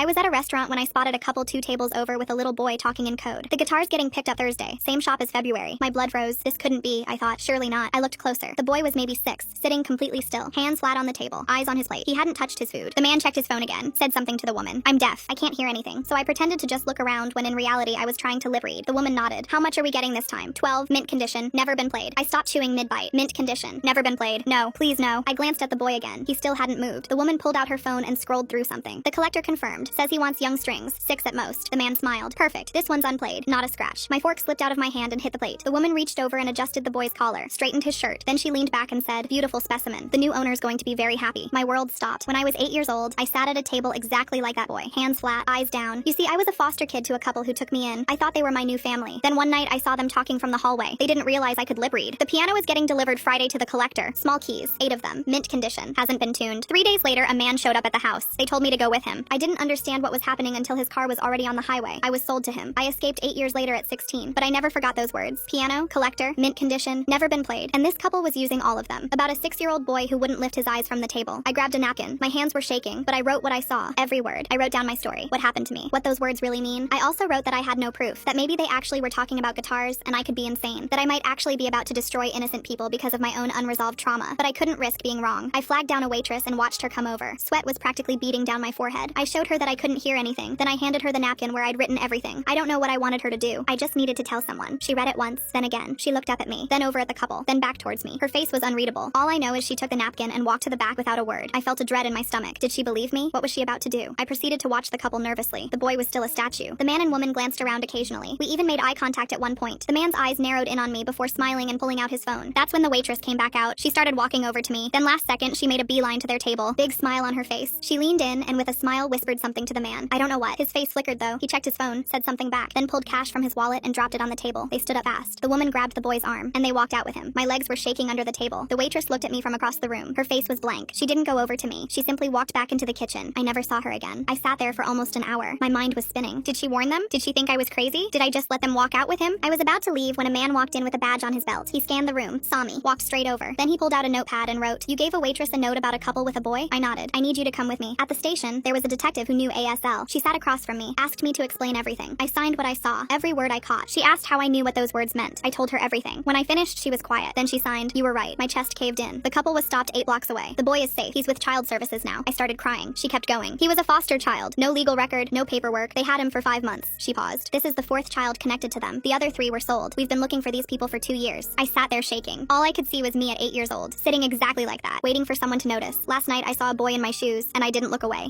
I was at a restaurant when I spotted a couple 2 tables over with a little boy talking in code. The guitar's getting picked up Thursday. Same shop as February. My blood froze. This couldn't be, I thought. Surely not. I looked closer. The boy was maybe 6, sitting completely still, hands flat on the table, eyes on his plate. He hadn't touched his food. The man checked his phone again, said something to the woman. I'm deaf. I can't hear anything. So I pretended to just look around when in reality I was trying to lip read. The woman nodded. How much are we getting this time? 12. Mint condition. Never been played. I stopped chewing mid-bite. Mint condition. Never been played. No. Please no. I glanced at the boy again. He still hadn't moved. The woman pulled out her phone and scrolled through something. The collector confirmed. Says he wants young strings. 6 at most. The man smiled. Perfect. This one's unplayed. Not a scratch. My fork slipped out of my hand and hit the plate. The woman reached over and adjusted the boy's collar, straightened his shirt. Then she leaned back and said, beautiful specimen. The new owner's going to be very happy. My world stopped. When I was 8 years old, I sat at a table exactly like that boy. Hands flat, eyes down. You see, I was a foster kid to a couple who took me in. I thought they were my new family. Then one night I saw them talking from the hallway. They didn't realize I could lip read. The piano is getting delivered Friday to the collector. Small keys. 8 of them. Mint condition. Hasn't been tuned. 3 days later, a man showed up at the house. They told me to go with him. I didn't understand what was happening until his car was already on the highway. I was sold to him. I escaped 8 years later at 16, but I never forgot those words. Piano, collector, mint condition, never been played. And this couple was using all of them. About a 6-year-old boy who wouldn't lift his eyes from the table. I grabbed a napkin. My hands were shaking, but I wrote what I saw. Every word. I wrote down my story. What happened to me. What those words really mean. I also wrote that I had no proof. That maybe they actually were talking about guitars and I could be insane. That I might actually be about to destroy innocent people because of my own unresolved trauma. But I couldn't risk being wrong. I flagged down a waitress and watched her come over. Sweat was practically beading down my forehead. I showed her that I couldn't hear anything. Then I handed her the napkin where I'd written everything. I don't know what I wanted her to do. I just needed to tell someone. She read it once, then again. She looked up at me, then over at the couple, then back towards me. Her face was unreadable. All I know is she took the napkin and walked to the back without a word. I felt a dread in my stomach. Did she believe me? What was she about to do? I proceeded to watch the couple nervously. The boy was still a statue. The man and woman glanced around occasionally. We even made eye contact at one point. The man's eyes narrowed in on me before smiling and pulling out his phone. That's when the waitress came back out. She started walking over to me. Then last second, she made a beeline to their table. Big smile on her face. She leaned in and with a smile whispered something to the man. I don't know what. His face flickered though. He checked his phone, said something back, then pulled cash from his wallet and dropped it on the table. They stood up fast. The woman grabbed the boy's arm, and they walked out with him. My legs were shaking under the table. The waitress looked at me from across the room. Her face was blank. She didn't go over to me. She simply walked back into the kitchen. I never saw her again. I sat there for almost an hour. My mind was spinning. Did she warn them? Did she think I was crazy? Did I just let them walk out with him? I was about to leave when a man walked in with a badge on his belt. He scanned the room, saw me, walked straight over. Then he pulled out a notepad and wrote, "You gave a waitress a note about a couple with a boy?" I nodded. "I need you to come with me." At the station, there was a detective who knew ASL. She sat across from me, asked me to explain everything. I signed what I saw, every word I caught. She asked how I knew what those words meant. I told her everything. When I finished, she was quiet. Then she signed, "You were right." My chest caved in. The couple was stopped 8 blocks away. "The boy is safe. He's with child services now." I started crying. She kept going. "He was a foster child. No legal record, no paperwork. They had him for 5 months." She paused. "This is the 4th child connected to them. The other 3 were sold. We've been looking for these people for 2 years." I sat there shaking. All I could see was me at 8 years old, sitting exactly like that, waiting for someone to notice. Last night, I saw a boy in my shoes, and I didn't look away.